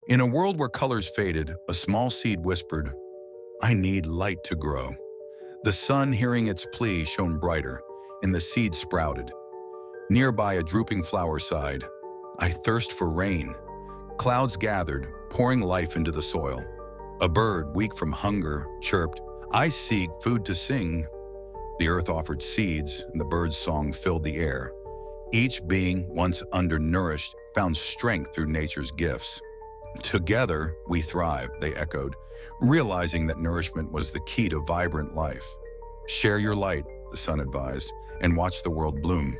In a world where colors faded, a small seed whispered, "I need light to grow." The sun, hearing its plea, shone brighter, and the seed sprouted. Nearby, a drooping flower sighed, "I thirst for rain." Clouds gathered, pouring life into the soil. A bird, weak from hunger, chirped, "I seek food to sing." The earth offered seeds, and the bird's song filled the air. Each being, once undernourished, found strength through nature's gifts. "Together, we thrive," they echoed, realizing that nourishment was the key to vibrant life. "Share your light," the sun advised, "and watch the world bloom."